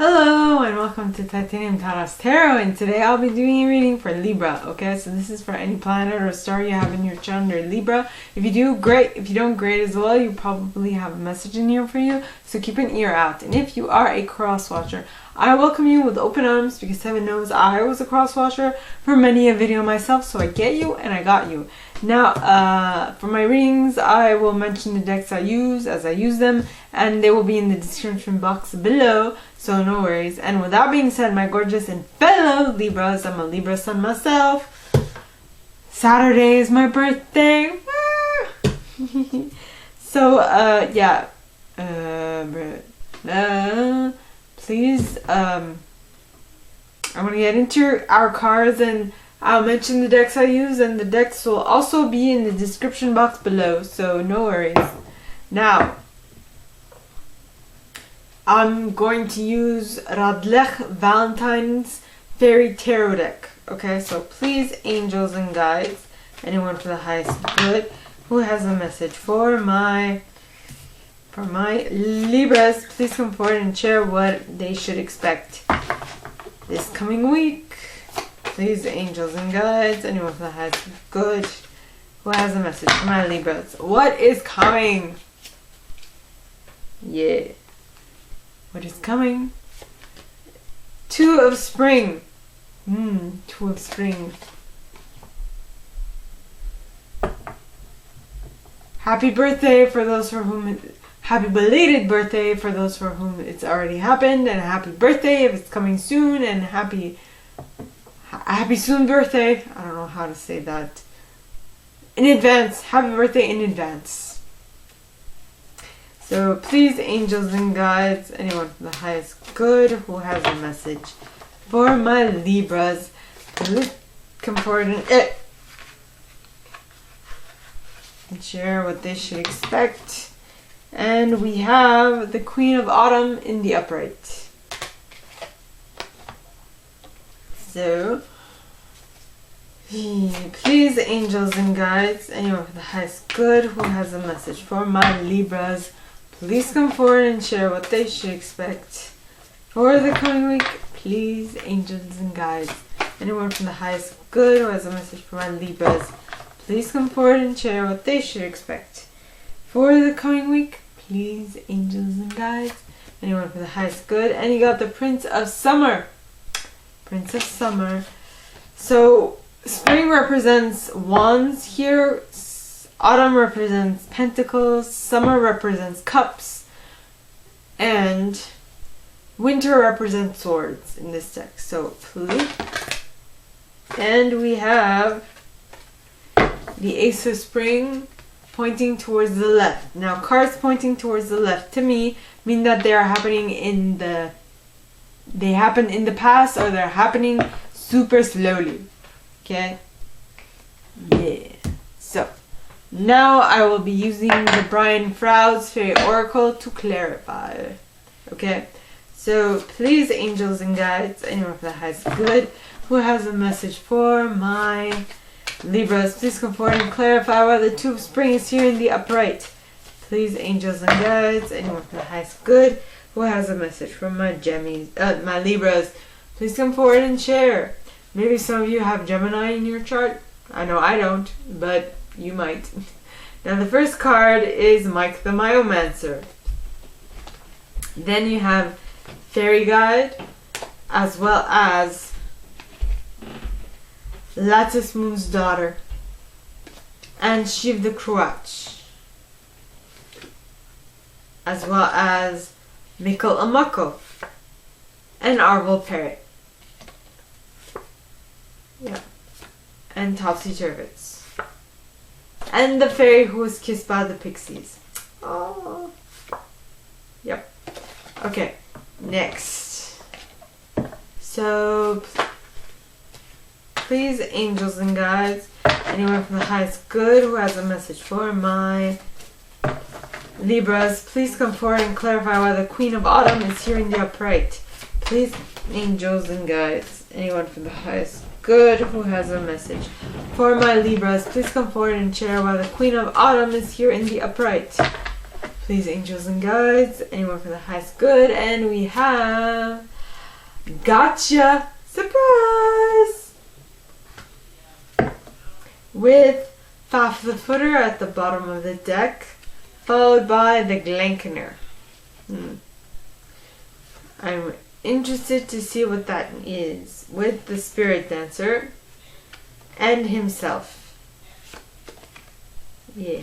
Hello and welcome to Titanium Tarot, and today I'll be doing a reading for Libra. Okay, so this is for any planet or star you have in your chart under Libra. If you do, great. If you don't, great as well. You probably have a message in here for you, so keep an ear out. And if you are a cross watcher, I welcome you with open arms, because heaven knows I was a cross watcher for many a video myself, so I get you and I got you. Now, for my readings, I will mention the decks I use as I use them, and they will be in the description box below, so no worries. And with that being said, my gorgeous and fellow Libras, I'm a Libra sun myself. Saturday is my birthday. So, yeah. Please, I'm going to get into our cards, and I'll mention the decks I use, and the decks will also be in the description box below, so no worries. Now, I'm going to use Radleigh Valentine's Fairy Tarot deck. Okay, so please, angels and guides, anyone for the highest good, who has a message for my Libras, please come forward and share what they should expect this coming week. Please, angels and guides, anyone for the highest good, who has a message for my Libras. What is coming? Yeah. What is coming? Two of Spring. Two of Spring. Happy birthday for those for whom happy belated birthday for those for whom it's already happened, and happy birthday if it's coming soon, and happy soon birthday. I don't know how to say that. In advance. Happy birthday in advance. So please, angels and guides, anyone from the highest good who has a message for my Libras, please come forward and share what they should expect. And we have the Queen of Autumn in the upright. So, please, angels and guides, anyone for the highest good who has a message for my Libras, please come forward and share what they should expect for the coming week. Please, angels and guides, anyone from the highest good who has a message for my Libras, please come forward and share what they should expect for the coming week. Please, angels and guides, anyone for the highest good. And you got the Prince of Summer. Prince of Summer. So, spring represents wands here. Autumn represents pentacles. Summer represents cups. And winter represents swords in this deck. So, please. And we have the Ace of Spring pointing towards the left. Now, cards pointing towards the left to me mean that they are happening they happened in the past, or they're happening super slowly. Okay? Yeah. So, now I will be using the Brian Froud's Fairy Oracle to clarify. Okay? So, please, angels and guides, anyone for the highest good who has a message for my Libras, please come forward and clarify why the Two of Spring is here in the upright. Please, angels and guides, anyone for the highest good who has a message from my my Libras, please come forward and share. Maybe some of you have Gemini in your chart. I know I don't, but you might. Now, the first card is Mike the Myomancer. Then you have Fairy Guide, as well as Lattice Moon's Daughter, and Shiv the Cruach, as well as Mikkel Amako and Arvel Parrot. Yeah. And Topsy Turvets. And the fairy who was kissed by the pixies. Oh. Yep. Okay. Next. So, please, angels and guides, anyone from the highest good who has a message for my Libras, please come forward and clarify why the Queen of Autumn is here in the upright. Please, angels and guides, anyone from the highest good who has a message for my Libras, please come forward and share why the Queen of Autumn is here in the upright. Please, angels and guides, anyone for the highest good. And we have Gotcha! Surprise! With Faf the Footer at the bottom of the deck, followed by the Glenkener. I'm interested to see what that is, with the Spirit Dancer and himself. Yeah.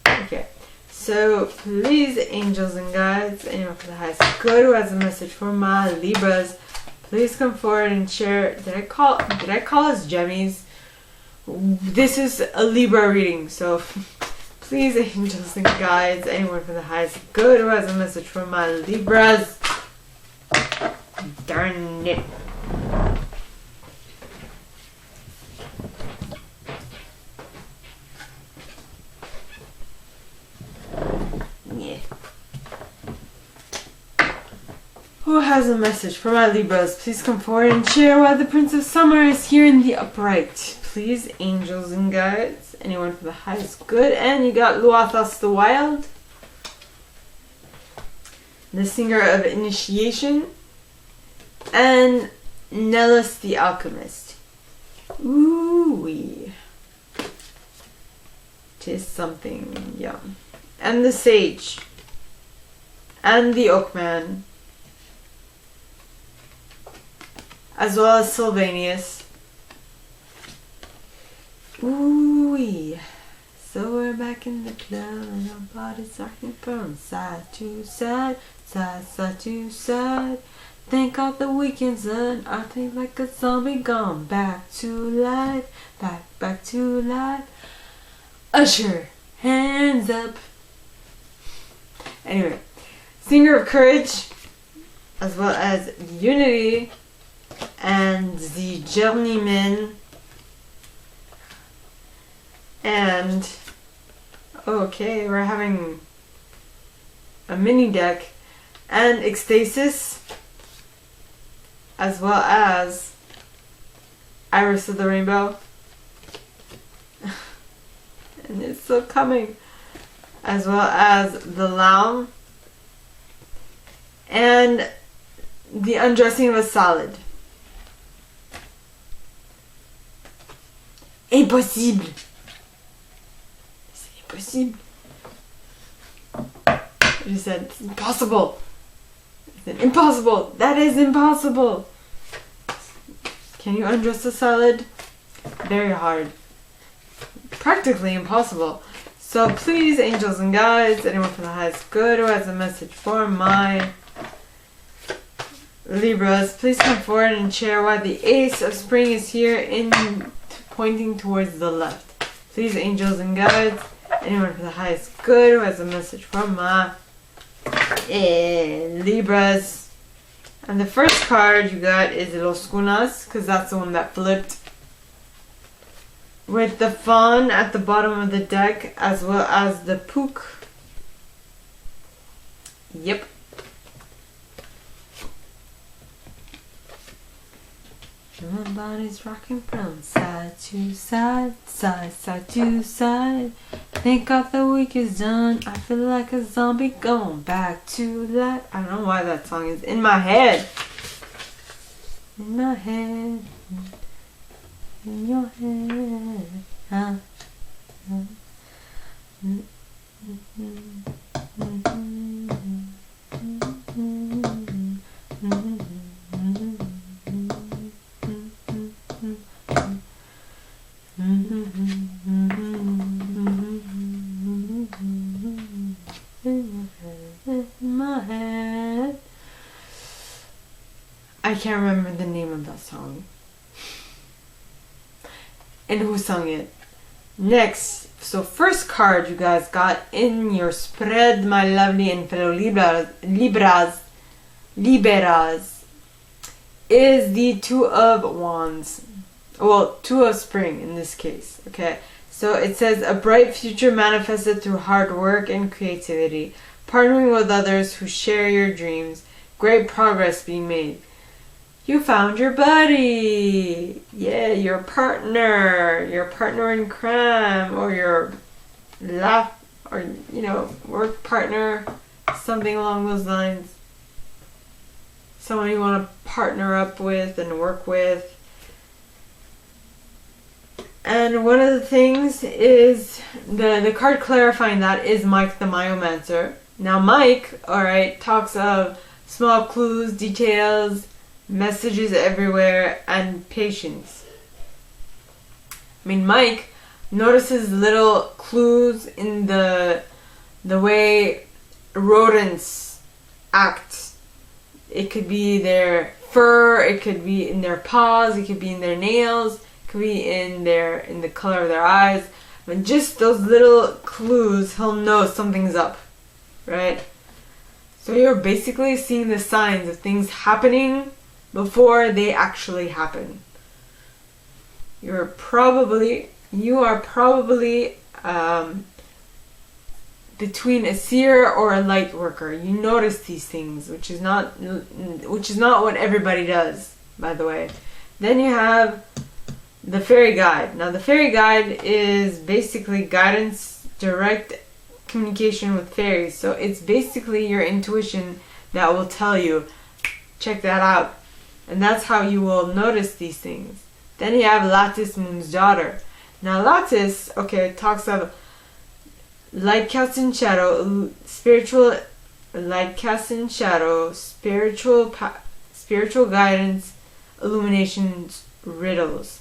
Okay. So, please, angels and guides, anyone for the highest good who has a message for my Libras, please come forward and share. Did I call us Gemmies? This is a Libra reading, so please, angels and guides, anyone for the highest good who has a message for my Libras. Darn it. Who has a message for my Libras? Please come forward and share why the Prince of Summer is here in the upright. Please, angels and guides, anyone for the highest good. And you got Luathos the Wild, the Singer of Initiation, and Nellis the Alchemist. Ooh-wee. 'Tis something, yeah. And the Sage, and the Oakman, as well as Sylvanius. Ooh-wee. So we're back in the club and our bodies rocking from side to side, side to side. Thank God the weekend's done. I think like a zombie gone back to life, back to life. Usher, hands up. Anyway, Singer of Courage, as well as Unity, and the Journeyman, and okay, we're having a mini deck, and Ecstasis, as well as Iris of the Rainbow, and it's still coming, as well as the Lamb, and the Undressing of a Salad. Impossible. C'est impossible. You said it's impossible. I said impossible. That is impossible. Can you undress a salad? Very hard. Practically impossible. So please, angels and guides, anyone for the highest good who has a message for my Libras, please come forward and share why the Ace of Spring is here pointing towards the left. Please, angels and guides, anyone for the highest good who has a message from my Libras. And the first card you got is Los Cunas, because that's the one that flipped, with the Fawn at the bottom of the deck, as well as the Pook. Yep. My body's rocking from side to side, side to side. Thank God the week is done. I feel like a zombie going back to life. I don't know why that song is in my head. In my head. In your head. Huh? I can't remember the name of that song and who sung it. Next, so first card you guys got in your spread, my lovely and fellow Libras, is the Two of Wands. Well, Two of Spring in this case. Okay, so it says a bright future manifested through hard work and creativity, partnering with others who share your dreams, great progress being made. You found your buddy. Yeah, your partner in crime, or your laugh, or work partner, something along those lines. someone you want to partner up with and work with. And one of the things is, the card clarifying that is Mike the Myomancer. Now Mike, alright, talks of small clues, details, messages everywhere, and patience. I mean, Mike notices little clues in the way rodents act. It could be their fur, it could be in their paws, it could be in their nails, it could be in the color of their eyes. But just those little clues, he'll know something's up, right? So you're basically seeing the signs of things happening before they actually happen. You are probably between a seer or a light worker. You notice these things, which is not what everybody does, by the way. Then you have the fairy guide. Now the fairy guide is basically guidance, direct communication with fairies. So it's basically your intuition that will tell you, check that out. And that's how you will notice these things. Then you have Lattice, Moon's daughter. Now Lattice, okay, talks of light cast in shadow, spiritual light cast in shadow, spiritual guidance, illuminations, riddles.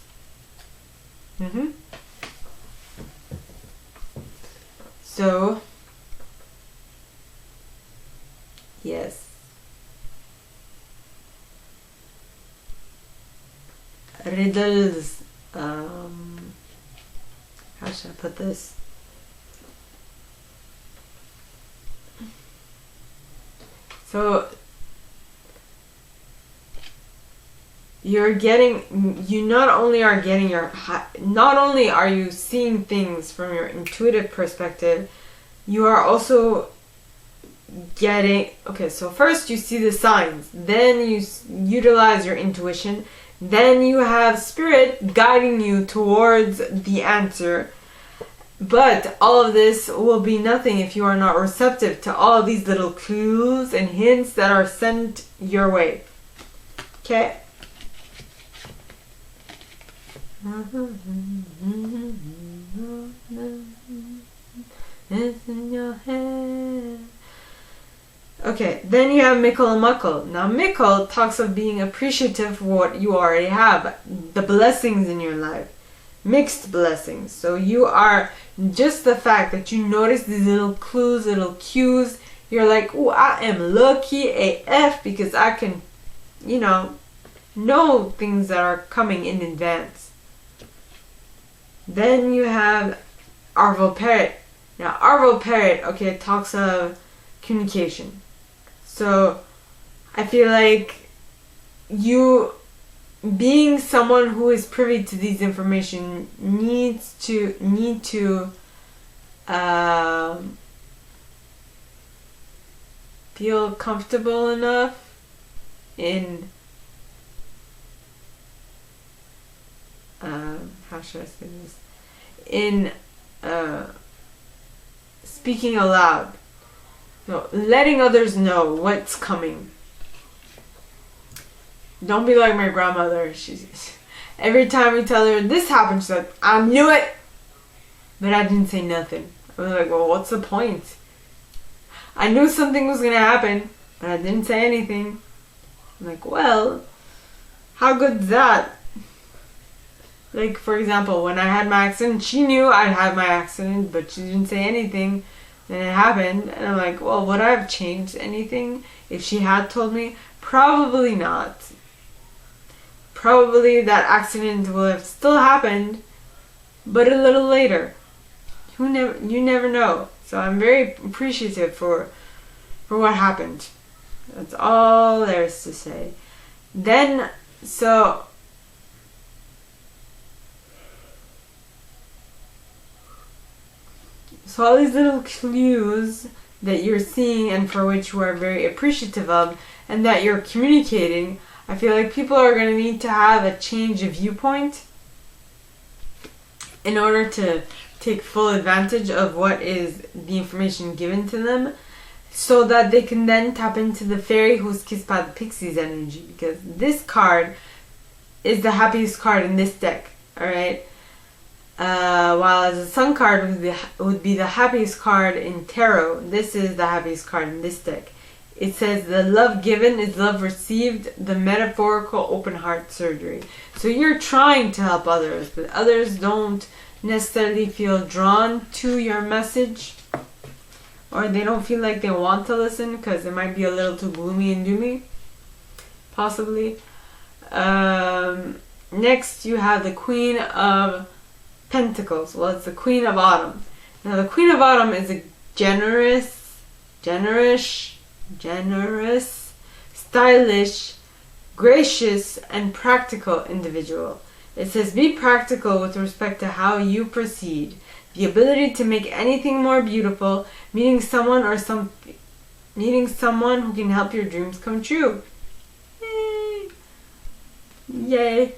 So, yes. Riddles. How should I put this? So not only are you seeing things from your intuitive perspective, you are also getting, okay, so first you see the signs, then you utilize your intuition, then you have spirit guiding you towards the answer. But all of this will be nothing if you are not receptive to all these little clues and hints that are sent your way. Okay? It's in your head. Okay, then you have Mickle and Muckle. Now Mickle talks of being appreciative for what you already have, the blessings in your life, mixed blessings. So you are, just the fact that you notice these little clues, little cues, you're like, oh, I am lucky AF because I can, know things that are coming in advance. Then you have Arvo Parrot. Now Arvo Parrot, okay, talks of communication. So I feel like you, being someone who is privy to these information, need to feel comfortable enough in how should I say this? In speaking aloud. So letting others know what's coming. Don't be like my grandmother. She's every time we tell her this happened, she's like, I knew it, but I didn't say nothing. I was like, well, what's the point? I knew something was gonna happen, but I didn't say anything. I'm like, well, how good's that? Like, for example, when I had my accident, she knew I'd had my accident, but she didn't say anything. Then it happened, and I'm like, well, would I have changed anything if she had told me? Probably not. Probably that accident will have still happened, but a little later. You never know. So I'm very appreciative for what happened. That's all there is to say. Then, so all these little clues that you're seeing and for which you are very appreciative of and that you're communicating, I feel like people are going to need to have a change of viewpoint in order to take full advantage of what is the information given to them. so that they can then tap into the fairy who's kissed by the pixies energy, because this card is the happiest card in this deck. Alright, while as a sun card would be the happiest card in tarot, this is the happiest card in this deck. It says the love given is love received, the metaphorical open heart surgery. So you're trying to help others, but others don't necessarily feel drawn to your message, or they don't feel like they want to listen because it might be a little too gloomy and doomy, possibly. Next you have the Queen of Pentacles. Well, it's the Queen of Autumn. Now the Queen of Autumn is a generous, stylish, gracious, and practical individual. It says be practical with respect to how you proceed. The ability to make anything more beautiful, meeting someone who can help your dreams come true. Yay! Yay!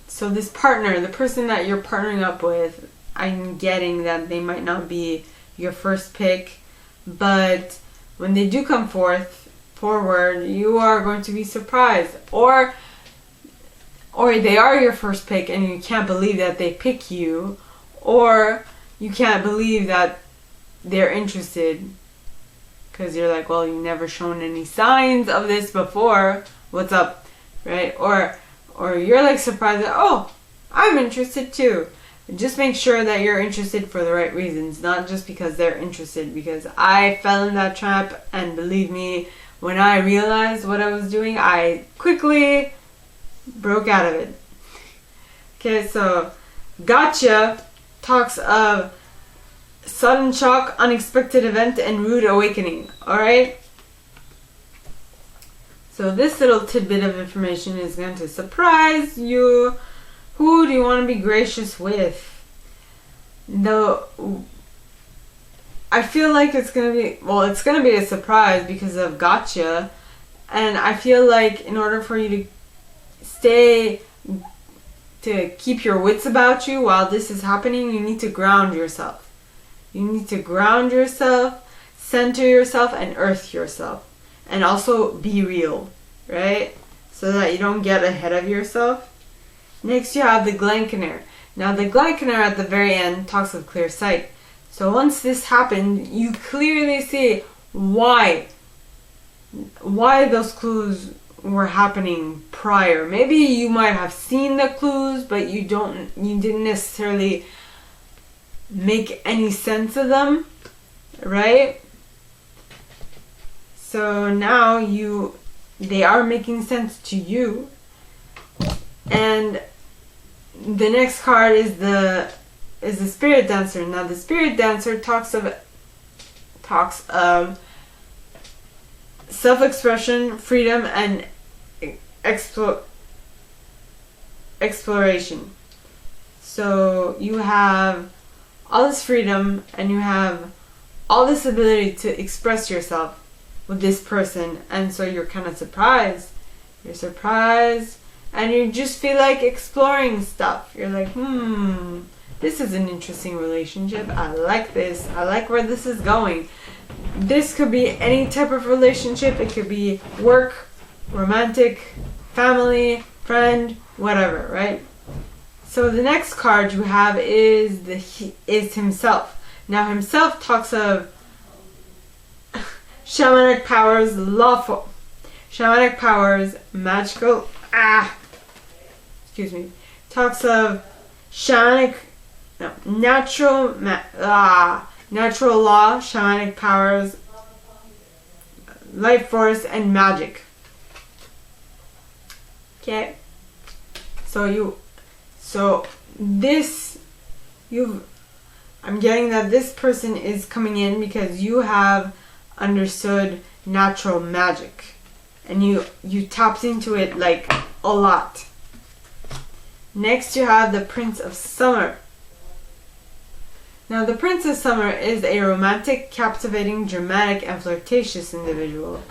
So this partner, the person that you're partnering up with, I'm getting that they might not be your first pick, but when they do come forward, you are going to be surprised, or they are your first pick and you can't believe that they pick you, or you can't believe that they're interested because you're like, well, you've never shown any signs of this before, what's up, right? Or you're like surprised that, oh, I'm interested too. Just make sure that you're interested for the right reasons, not just because they're interested, because I fell in that trap, and believe me, when I realized what I was doing, I quickly broke out of it. Okay, so gotcha talks of sudden shock, unexpected event, and rude awakening. Alright? So this little tidbit of information is going to surprise you. Who do you want to be gracious with? I feel like it's going to be a surprise because of gotcha. And I feel like in order for you to keep your wits about you while this is happening, you need to ground yourself. You need to ground yourself, center yourself, and earth yourself. And also be real, right? So that you don't get ahead of yourself. Next you have the Glencaner. Now the Glencaner at the very end talks of clear sight. So once this happened, you clearly see why those clues were happening prior. Maybe you might have seen the clues, but you didn't necessarily make any sense of them, right? So now they are making sense to you. And the next card is the Spirit Dancer. Now the Spirit Dancer talks of self-expression, freedom, and exploration. So you have all this freedom and you have all this ability to express yourself with this person, and so you're kind of surprised. You're surprised and you just feel like exploring stuff. You're like, this is an interesting relationship. I like this. I like where this is going. This could be any type of relationship. It could be work, romantic, family, friend, whatever, right? So the next card you have is himself. Now himself talks of shamanic powers, lawful shamanic powers, magical talks of natural law, shamanic powers, life force, and magic. Okay, I'm getting that this person is coming in because you have understood natural magic and you tapped into it like a lot. Next you have the Prince of Summer. Now the Prince of Summer is a romantic, captivating, dramatic, and flirtatious individual.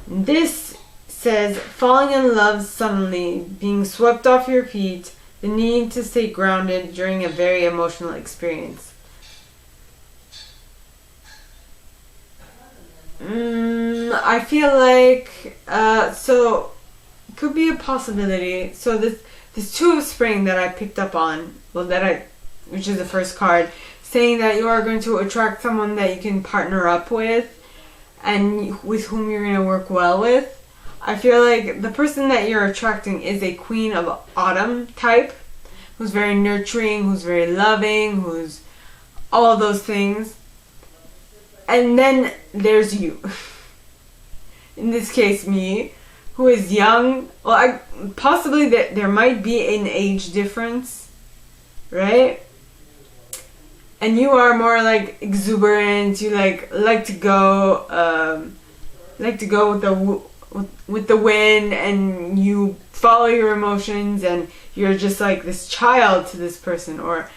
This says falling in love suddenly, being swept off your feet, the need to stay grounded during a very emotional experience. I feel like, so could be a possibility. So this Two of Spring that I picked up on, which is the first card, saying that you are going to attract someone that you can partner up with and with whom you're going to work well with. I feel like the person that you're attracting is a Queen of Autumn type, who's very nurturing, who's very loving, who's all those things. And then there's you. In this case, me, who is young. Well, possibly there might be an age difference, right? And you are more like exuberant. You like to go with the wind, and you follow your emotions, and you're just like this child to this person, or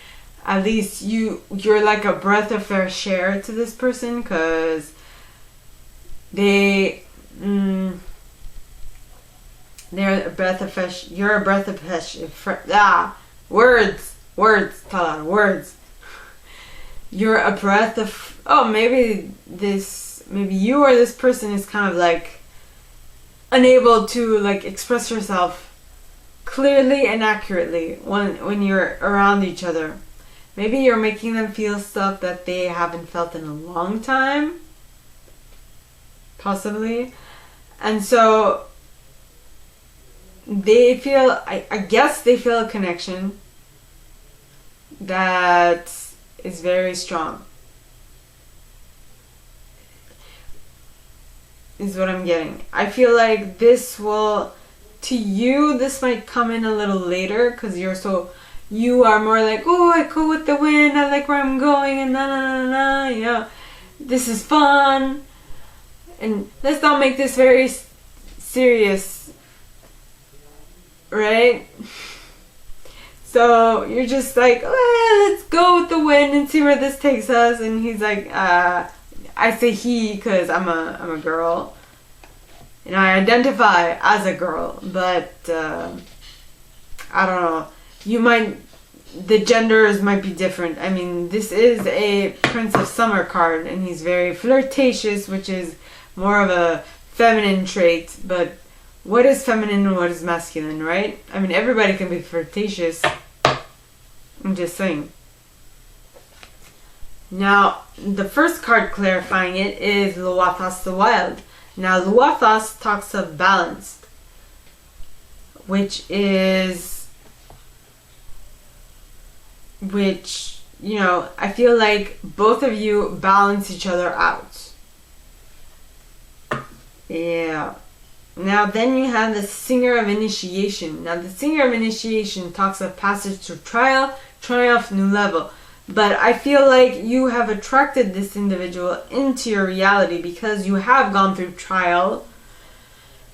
at least you're like a breath of fresh air to this person, because they're a breath of fresh. You're a breath of fresh. Words. You're a breath of. Oh, maybe you or this person is kind of like unable to like express yourself clearly and accurately when you're around each other. Maybe you're making them feel stuff that they haven't felt in a long time. Possibly. And so they feel, I guess they feel a connection that is very strong. Is what I'm getting. I feel like this might come in a little later, because you are more like, oh, I go with the wind, I like where I'm going, and you know, this is fun, and let's not make this very serious, right? So you're just like, let's go with the wind and see where this takes us. And he's like, I say he because I'm a girl, and I identify as a girl, but I don't know. The genders might be different. I mean, this is a Prince of Summer card, and he's very flirtatious, which is more of a feminine trait. But what is feminine and what is masculine, right? I mean, everybody can be flirtatious. I'm just saying. Now, the first card clarifying it is Luathas the Wild. Now, Luathas talks of balance, which, you know, I feel like both of you balance each other out. Yeah. Now, then you have the Singer of Initiation. Now, the Singer of Initiation talks of passage through trial, triumph, new level. But I feel like you have attracted this individual into your reality because you have gone through trial,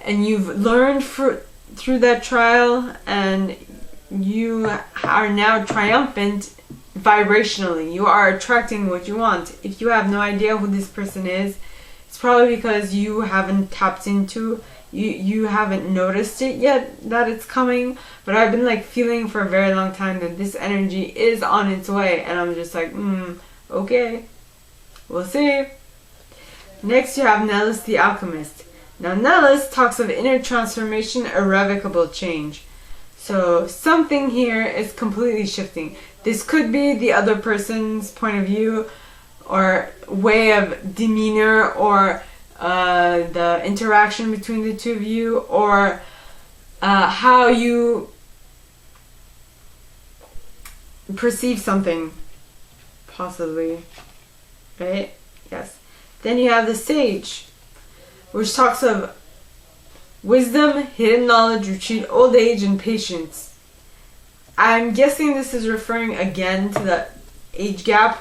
and you've learned through that trial, and you are now triumphant vibrationally. You are attracting what you want. If you have no idea who this person is, it's probably because you haven't tapped into, you haven't noticed it yet that it's coming. But I've been like feeling for a very long time that this energy is on its way, and I'm just like, okay, we'll see. Next you have Nellis the Alchemist. Now, Nellis talks of inner transformation, irrevocable change. So something here is completely shifting. This could be the other person's point of view, or way of demeanor, or the interaction between the two of you, or how you perceive something, possibly, right? Yes. Then you have the Sage, which talks of wisdom, hidden knowledge, retreat, old age, and patience. I'm guessing this is referring again to the age gap,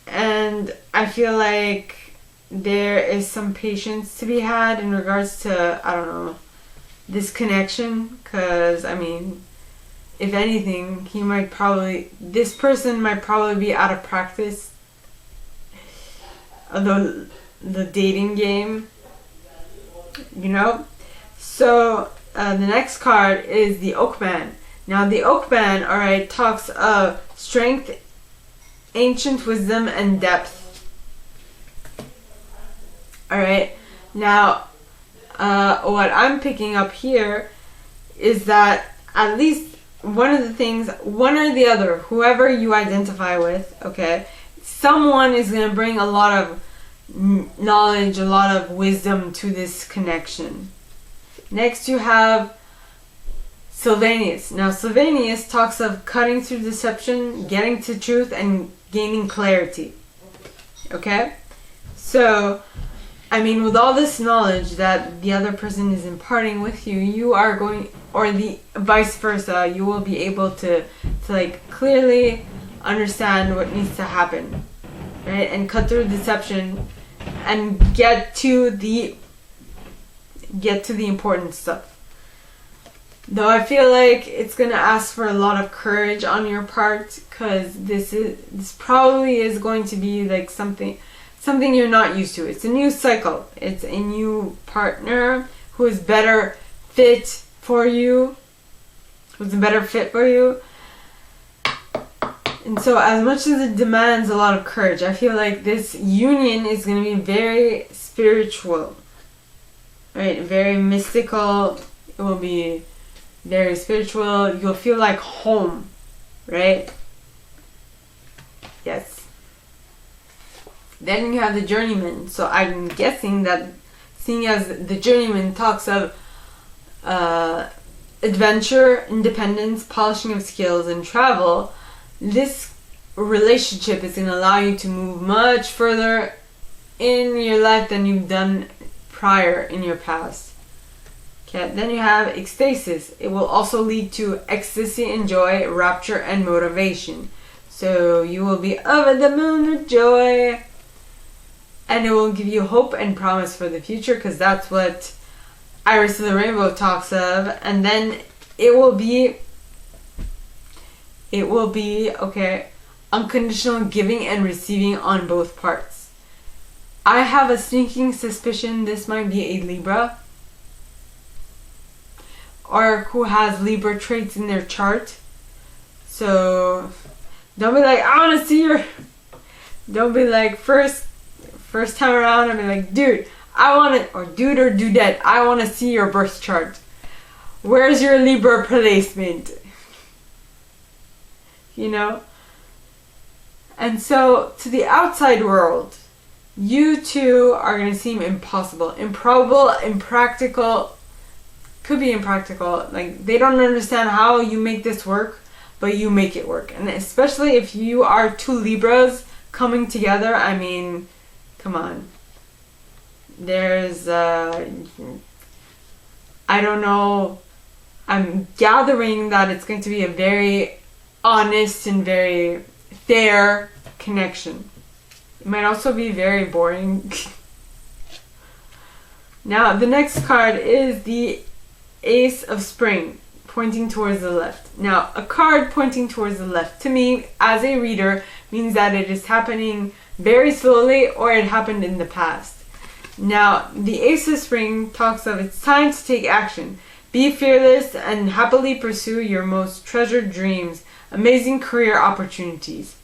and I feel like there is some patience to be had in regards to, I don't know, this connection, because, I mean, if anything, this person might probably be out of practice of the dating game, you know? So, the next card is the Oakman. Now the Oakman, alright, talks of strength, ancient wisdom, and depth. Alright, now what I'm picking up here is that at least one of the things, one or the other, whoever you identify with, okay, someone is going to bring a lot of knowledge, a lot of wisdom to this connection. Next you have Sylvanus. Now Sylvanus talks of cutting through deception, getting to truth, and gaining clarity. Okay? So, I mean, with all this knowledge that the other person is imparting with you, you are going, or the vice versa, you will be able to like clearly understand what needs to happen, right? And cut through deception and get to the important stuff. Though I feel like it's gonna ask for a lot of courage on your part, because this probably is going to be like something you're not used to. It's a new cycle. It's a new partner who is better fit for you. Who's a better fit for you. And so as much as it demands a lot of courage, I feel like this union is going to be very spiritual. Right? Very mystical. It will be very spiritual. You'll feel like home. Right? Yes. Then you have the journeyman. So I'm guessing that, seeing as the journeyman talks of adventure, independence, polishing of skills, and travel, this relationship is going to allow you to move much further in your life than you've done prior in your past. Okay, then you have ecstasis. It will also lead to ecstasy and joy, rapture, and motivation. So you will be over the moon with joy. And it will give you hope and promise for the future, because that's what Iris of the Rainbow talks of. And then it will be, okay, unconditional giving and receiving on both parts. I have a sneaking suspicion this might be a Libra, or who has Libra traits in their chart. So don't be like, I want to see your, don't be like, first time around, I'll be like, dude, I want it, or dude or dudette, I want to see your birth chart. Where's your Libra placement? You know? And so, to the outside world, you two are going to seem impossible, improbable, impractical, could be impractical. Like, they don't understand how you make this work, but you make it work. And especially if you are two Libras coming together, I mean, come on. There's, I don't know, I'm gathering that it's going to be a very honest and very fair connection. It might also be very boring. Now, the next card is the Ace of Spring, pointing towards the left. Now, a card pointing towards the left, to me, as a reader, means that it is happening very slowly, or it happened in the past. Now, the Ace of Spring talks of it's time to take action. Be fearless and happily pursue your most treasured dreams, amazing career opportunities.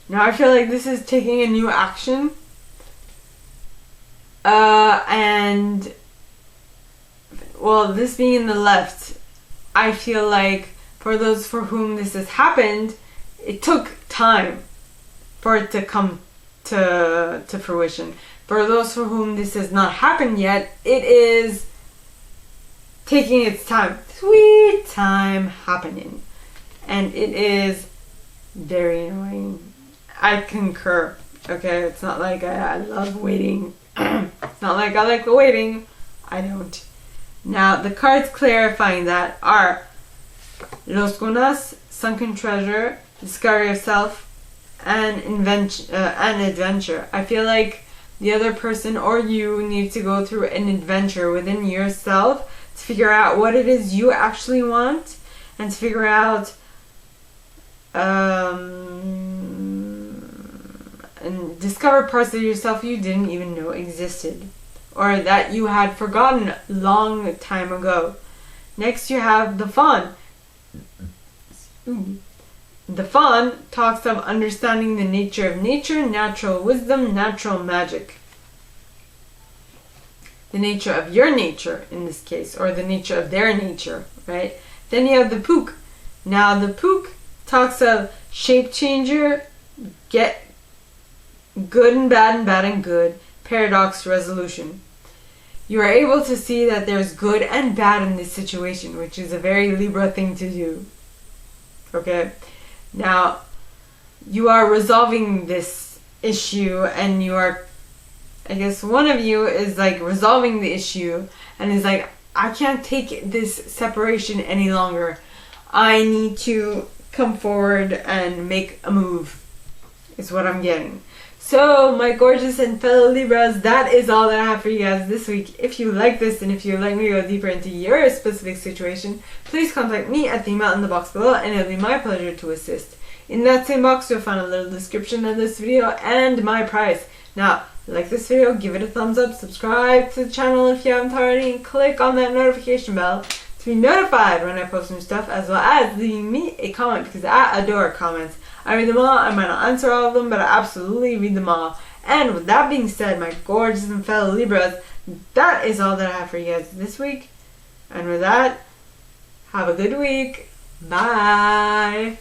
Now, I feel like this is taking a new action. And, well, this being in the left, I feel like for those for whom this has happened, it took time for it to come to fruition. For those for whom this has not happened yet, it is taking its time. Sweet time happening. And it is very annoying. I concur. Okay, it's not like I love waiting. It's not like I like the waiting. I don't. Now, the cards clarifying that are Los Gunas, Sunken Treasure, Discover Yourself, and Adventure. I feel like the other person or you need to go through an adventure within yourself to figure out what it is you actually want, and to figure out and discover parts of yourself you didn't even know existed, or that you had forgotten long time ago. Next you have the Faun. The Faun talks of understanding the nature of nature, natural wisdom, natural magic. The nature of your nature in this case, or the nature of their nature, right? Then you have the Pook. Now the Pook talks of shape changer, get good and bad and good, paradox resolution. You are able to see that there's good and bad in this situation, which is a very Libra thing to do. Okay? Now, you are resolving this issue, and you are, I guess one of you is like resolving the issue and is like, I can't take this separation any longer. I need to come forward and make a move, is what I'm getting. So, my gorgeous and fellow Libras, that is all that I have for you guys this week. If you like this, and if you'd like me to go deeper into your specific situation, please contact me at the email in the box below, and it'll be my pleasure to assist. In that same box, you'll find a little description of this video and my price. Now, like this video, give it a thumbs up, subscribe to the channel if you haven't already, and click on that notification bell to be notified when I post new stuff, as well as leaving me a comment, because I adore comments. I read them all. I might not answer all of them, but I absolutely read them all. And with that being said, my gorgeous and fellow Libras, that is all that I have for you guys this week. And with that, have a good week. Bye.